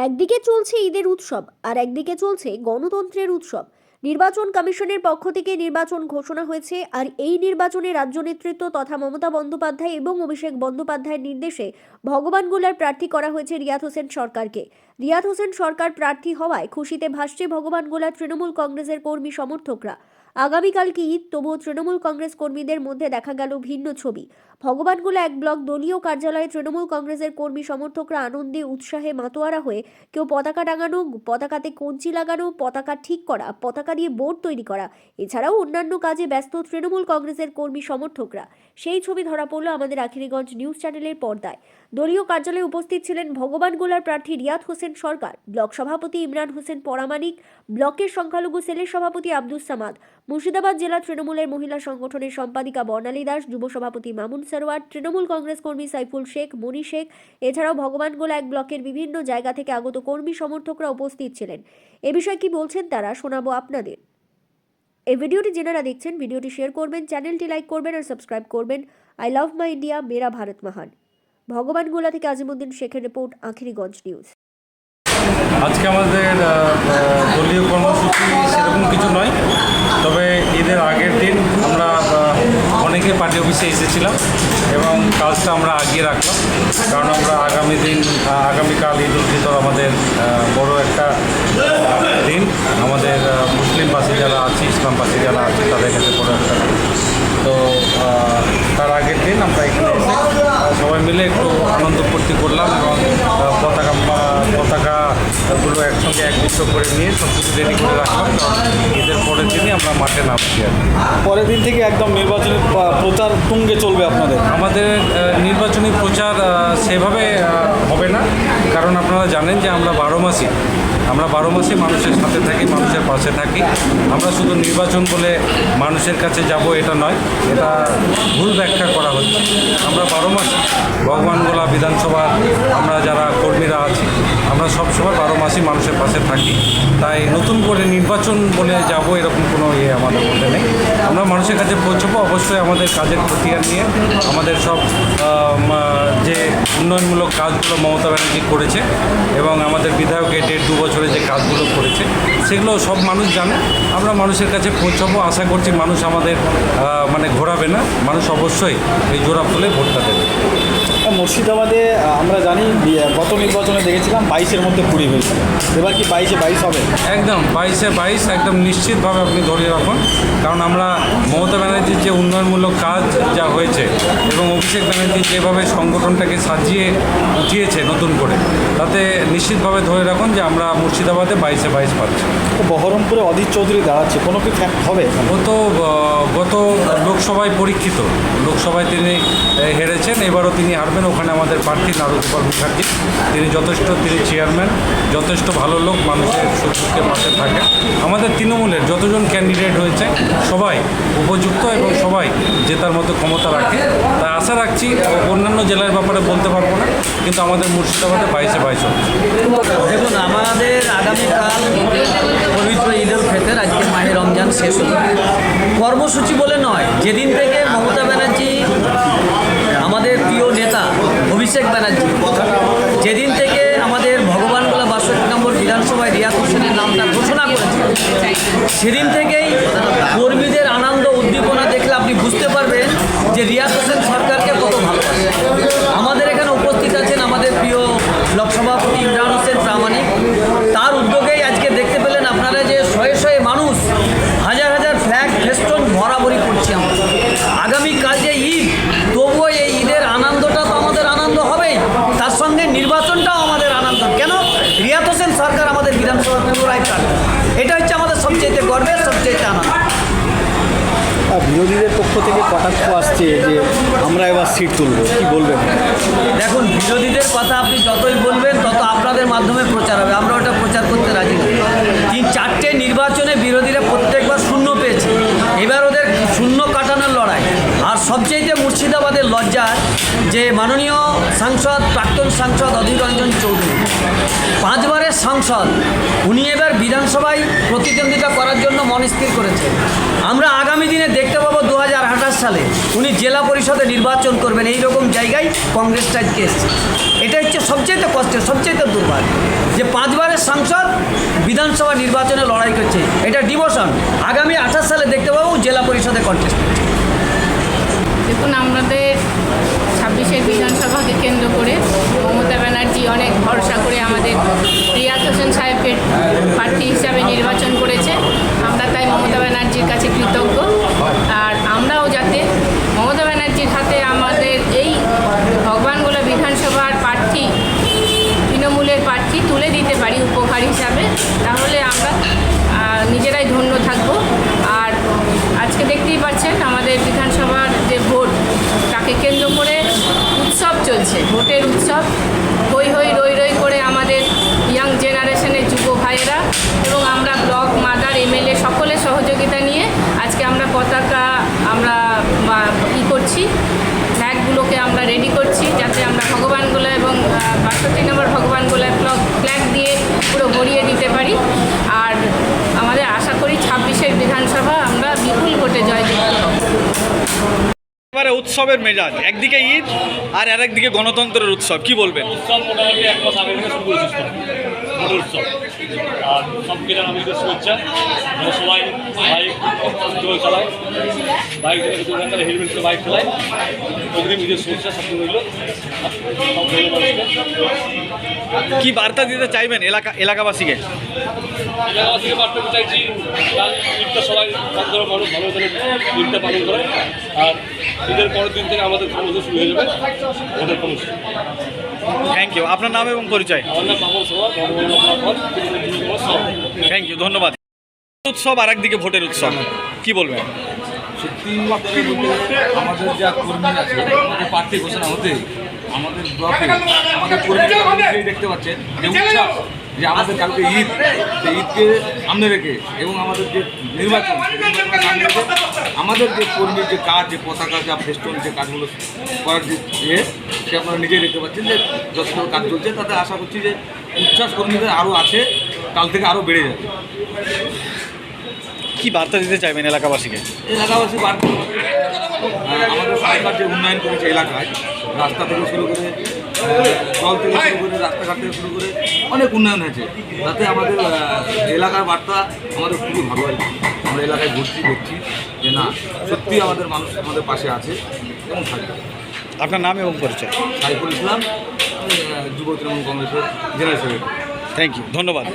একদিকে চলছে ঈদের উৎসব আর একদিকে চলছে গণতন্ত্রের উৎসব। নির্বাচন কমিশনের পক্ষ থেকে নির্বাচন ঘোষণা হয়েছে, আর এই নির্বাচনে রাজ্য নেতৃত্ব তথা মমতা বন্দ্যোপাধ্যায় এবং অভিষেক বন্দ্যোপাধ্যায়ের নির্দেশে ভগবানগোলার প্রার্থী করা হয়েছে রিয়াদ হোসেন সরকারকে। রিয়াদ হোসেন সরকার প্রার্থী হওয়ায় খুশিতে ভাসছে ভগবানগোলার তৃণমূল কংগ্রেসের কর্মী সমর্থকরা। আগামীকালকে ঈদ, তবুও তৃণমূল কংগ্রেস কর্মীদের মধ্যে দেখা গেল ভিন্ন ছবি। ভগবানগোলা এক ব্লক দলীয় কার্যালয়ে তৃণমূল কংগ্রেসের কর্মী সমর্থকরা আনন্দে উৎসাহে মাতোয়ারা হয়ে কেউ পতাকা টাঙানো, পতাকাতে কঞ্চি লাগানো, পতাকা ঠিক করা, পতাকা দিয়ে বোর্ড তৈরি করা, এছাড়াও অন্যান্য কাজে ব্যস্ত তৃণমূল কংগ্রেসের কর্মী সমর্থকরা। সেই ছবি ধরা পড়ল আমাদের আখিরিগঞ্জ নিউজ চ্যানেলের পর্দায়। দলীয় কার্যালয়ে উপস্থিত ছিলেন ভগবানগোলার প্রার্থী রিয়াদ হোসেন সরকার, ব্লক সভাপতি ইমরান হোসেন পরামানিক, ব্লকের সংখ্যালঘু সেলের সভাপতি আব্দুস সামাদ, মুর্শিদাবাদ জেলা তৃণমূলের মহিলা সংগঠনের সম্পাদিকা বর্ণালী দাস, যুব সভাপতি মামুন সরোয়ার, তৃণমূল কংগ্রেস কর্মী সাইফুল শেখ, মনি শেখ, এছাড়াও ভগবানগোলা এক ব্লকের বিভিন্ন জায়গা থেকে আগত কর্মী সমর্থকরা উপস্থিত ছিলেন। এ বিষয়ে কি বলছেন তারা শোনাবো আপনাদের। এই ভিডিওটি যারা দেখছেন, ভিডিওটি শেয়ার করবেন, চ্যানেলটি লাইক করবেন আর সাবস্ক্রাইব করবেন। আই লাভ মাই ইন্ডিয়া, মেরা ভারত মহান। ভগবানগোলা থেকে আজিমুদ্দিন শেখের রিপোর্ট, আখিরিগঞ্জ নিউজ। আজকে আমাদের দলীয় কর্মসূচি সেরকম কিছু নয়, তবে ঈদের আগের দিন আমরা অনেকে পার্টি অফিসে এসেছিলাম এবং কাজটা আমরা আগিয়ে রাখলাম, কারণ আমরা আগামীকাল ঈদ উল ফিতর আমাদের বড় একটা দিন। আমাদের মুসলিমবাসী যারা আছে, ইসলামবাসী যারা আছে, তাদের কাছে বড় একটা দিন। তো তার আগের দিন আমরা এখানে সবাই মিলে একটু আনন্দ ফুর্তি করলাম এবং পতাকাগুলো একসঙ্গে একত্রিত করে নিয়ে সব কিছু রেডি করে রাখলাম, কারণ ঈদের পরের দিনই আমরা মাঠে নামছি। আর পরের দিন থেকে একদম নির্বাচনী প্রচার তুঙ্গে চলবে আপনাদের? আমাদের নির্বাচনী প্রচার সেভাবে হবে না, কারণ আপনারা জানেন যে আমরা 12 মাসই মানুষের সাথে থাকি, মানুষের পাশে থাকি। আমরা শুধু নির্বাচন বলে মানুষের কাছে যাব এটা নয়, এটা ভুল ব্যাখ্যা করা হচ্ছে। আমরা 12 মাসই ভগবানগোলা বিধানসভা আমরা যারা কর্মীরা আছি, আমরা সবসময় 12 মাসই মানুষের পাশে থাকি। তাই নতুন করে নির্বাচন বলে যাব এরকম কোনো আমাদের মধ্যে নেই। আমরা মানুষের কাছে পৌঁছবো অবশ্যই আমাদের কাজের খতিয়ান নিয়ে। আমাদের সব যে উন্নয়নমূলক কাজগুলো মমতা ব্যানার্জি করেছে এবং আমাদের বিধায়ক 1.5-2 বছরে যে কাজগুলো করেছে সেগুলো সব মানুষ জানে। আমরা মানুষের কাছে পৌঁছবো, আশা করছি মানুষ আমাদের ঘোরাবে না, মানুষ অবশ্যই এই জোড়া ফুলে ভোটটা দেবে। মুর্শিদাবাদে আমরা জানি গত নির্বাচনে দেখেছিলাম 22-এর মধ্যে 20 হয়েছিল, এবার কি 22-এ 22 হবে? একদম 22-এ 22 একদম নিশ্চিতভাবে আপনি ধরে রাখুন, কারণ আমরা মমতা ব্যানার্জির যে উন্নয়নমূলক কাজ যা হয়েছে এবং অভিষেক ব্যানার্জি যেভাবে সংগঠনটাকে সাজিয়ে উঠিয়েছে নতুন করে, তাতে নিশ্চিতভাবে ধরে রাখুন যে আমরা মুর্শিদাবাদে 22-এ 22 পাচ্ছি। বহরমপুরে অধীর চৌধুরী দাঁড়াচ্ছে, কোনো কি ফ্যাক্ট হবে? ও তো গত লোকসভায় পরীক্ষিত, লোকসভায় তিনি হেরেছেন, এবারও তিনি হারবেন। ওখানে আমাদের প্রার্থী নারুগোপাল মুখার্জি, তিনি চেয়ারম্যান, যথেষ্ট ভালো লোক, মানুষের সুখের পাশে থাকেন। আমাদের তৃণমূলের যতজন ক্যান্ডিডেট হয়েছে সবাই উপযুক্ত এবং সবাই জেতার মতো ক্ষমতা রাখে। তাই আশা রাখছি, অন্যান্য জেলার ব্যাপারে বলতে পারবো না, কিন্তু আমাদের মুর্শিদাবাদে 22-এ 22 হচ্ছে। দেখুন, আমাদের আগামীকাল পবিত্র ঈদ উল ফিতর, আজকে মাহে রমজান শেষ হল। কর্মসূচি বলে নয়, যেদিন থেকে মমতা ব্যানার্জি, আমাদের প্রিয় নেতা অভিষেক ব্যানার্জি, যেদিন থেকে আমাদের ভগবানগোলা 62 নম্বর বিধানসভায় রিয়াদ হোসেনের নামটা ঘোষণা করেছে, সেদিন থেকেই কর্মীদের আনন্দ উদ্দীপনা দেখলে আপনি বুঝতে পারবেন যে রিয়াদ হোসেন সরকারকে কত ভালোবাসে। আমাদের এখানে উপস্থিত আছেন আমাদের প্রিয় ব্লক সভাপতি ইমরান হোসেন প্রামাণিক। তার উদ্যোগেই আজকে দেখতে পেলেন আপনারা যে শয়ে শয়ে মানুষ, হাজার হাজার ফ্ল্যাগ ফেস্টন ভরাভরি করছি আমরা। আগামীকাল যে ঈদ, তবুও এই ঈদের আনন্দটা তো আমাদের আনন্দ হবেই, তার সঙ্গে নির্বাচনটাও আমাদের আনন্দ। কেন? রিয়াদ হোসেন সরকার আমাদের বিধানসভা পুনরায় প্রার্থী, এটা হচ্ছে আমাদের সবচেয়ে গর্বের, সবচেয়ে আনন্দ। বিরোধীদের পক্ষ থেকে কটাক্ষ আসছে যে আমরা এবার সিট তুলব, কি বলবেন? দেখুন, বিরোধীদের কথা আপনি যতই বলবেন তত আপনাদের মাধ্যমে প্রচার হবে, আমরা ওটা প্রচার করতে রাজি নই। 3-4টে নির্বাচনে বিরোধীরা প্রত্যেকবার শূন্য পেয়েছে, এবার ওদের শূন্য কাটানোর লড়াই। আর সবচেয়ে মুর্শিদাবাদের লজ্জার যে মাননীয় সাংসদ, প্রাক্তন সাংসদ অধীর রঞ্জন চৌধুরী, 5 বারের সাংসদ, উনি এবার বিধানসভায় প্রতিদ্বন্দ্বিতা করার জন্য মন স্থির করেছে। আমরা আগামী দিনে দেখতে পাবো 2028 সালে উনি জেলা পরিষদে নির্বাচন করবেন। এইরকম জায়গায় কংগ্রেসটা আজকে এসছে, এটা হচ্ছে সবচেয়ে কষ্টের, সবচেয়ে দুর্ভাগ্য। যে 5 বারের সাংসদ বিধানসভা নির্বাচনে লড়াই করছে, এটা ডিভোশন। আগামী 28 সালে দেখতে পাবো জেলা পরিষদে কন্টেস্ট। দেখুন, আমাদের 26-এর বিধানসভাকে কেন্দ্র করে মমতা ব্যানার্জি অনেক ভরসা করে আমাদের রিয়াজ হোসেন সাহেবকে প্রার্থী হিসাবে নির্বাচন করেছে। আমরা তাই মমতা ব্যানার্জির কাছে কৃতজ্ঞ। আর আমরাও যাতে মমতা ব্যানার্জির হাতে আমাদের এই ভগবানগোলা বিধানসভার প্রার্থী, তৃণমূলের প্রার্থী তুলে দিতে পারি উপহার হিসাবে, তাহলে আমরা নিজেরাই ধন্য থাকব। আর আজকে দেখতেই পাচ্ছেন আমাদের বিধানসভার যে ভোট, তাকে কেন্দ্র করে উৎসব চলছে, ভোটের উৎসব। হই হই রই রই করে আমাদের ইয়াং জেনারেশনের যুব ভাইয়েরা এবং আমরা ব্লক, মাদার, এমএলএ সকলের সহযোগিতা নিয়ে আজকে আমরা পতাকা আমরা করছি, ফ্ল্যাগগুলোকে আমরা রেডি করছি, যাতে আমরা ভগবানগোলা এবং 62 নম্বর ভগবানগোলায় ফ্ল্যাগ দিয়ে পুরো ভরিয়ে দিতে পারি। আর আমাদের আশা করি 26-এর বিধানসভা আমরা বিপুল ভোটে জয়যুক্ত হব। এবারে উৎসবের মেজাজ, একদিকে ঈদ আর আরেকদিকে গণতন্ত্রের উৎসব, কি বলবেন? উৎসব মোটামুটি 1 মাস আগে থেকে শুরু করেছিস ভোটের উৎসব। আর সবকে জানাবো শুভেচ্ছা। আমরা সবাই বাইক চালায়, বাইক থেকে হেলমেট করে বাইক চালায়, অগ্রিম নিজের শুভেচ্ছা সব রইল। কি বার্তা দিতে চাইবেন এলাকাবাসীকে? এলাকাবাসীকে বার্তা দিতে চাইছি, ঈদটা সবাই মানুষ ভালো করে ঈদটা পালন করে। আর ঈদের পরের দিন থেকে আমাদের কর্মসূচি শুরু হয়ে যাবে, ভোটের কর্মসূচি। Thank you. আপনার নাম এবং পরিচয়? আমার নাম মামুন সভা, থ্যাংক ইউ, ধন্যবাদ। উৎসব আর একদিকে ভোটের উৎসব, কি বলবেন? সত্যি আমাদের যা কর্মী আছে, আমাদের প্রার্থী ঘোষণা হতে আমাদের ব্লকে আমাদের কর্মীরা দেখতে পাচ্ছেন যে উৎসব, যে আমাদের কালকে ঈদ, সেই ঈদকে সামনে রেখে এবং আমাদের যে নির্বাচন সামনে রেখে আমাদের যে কর্মীর যে কাজ, যে পতাকা, যা ফেস্টুন, যে কাজগুলো করার যে সে আপনারা নিজেই দেখতে পাচ্ছেন যে যথেষ্ট কাজ চলছে। তাতে আশা করছি যে উচ্ছ্বাস কর্মীদের আরও আছে, কাল থেকে আরও বেড়ে যাবে। কি বার্তা দিতে চাইবেন এলাকাবাসীকে? এলাকাবাসী বাড়বে, আমাদের সরকার যে উন্নয়ন করেছে এলাকায়, রাস্তা থেকে শুরু করে জল থেকে শুরু করে রাস্তাঘাট থেকে শুরু করে অনেক উন্নয়ন হয়েছে। তাতে আমাদের এলাকার বার্তা আমাদের খুবই ভালো হয়। আমরা এলাকায় ঘুরছি, দেখছি যে না, সত্যি আমাদের মানুষ আমাদের পাশে আছে এবং থাকবে। আপনার নাম এবং পরিচয়? সাইফুল ইসলাম, যুব তৃণমূল কংগ্রেসের জেনারেল সেক্রেটারি। থ্যাংক ইউ, ধন্যবাদ।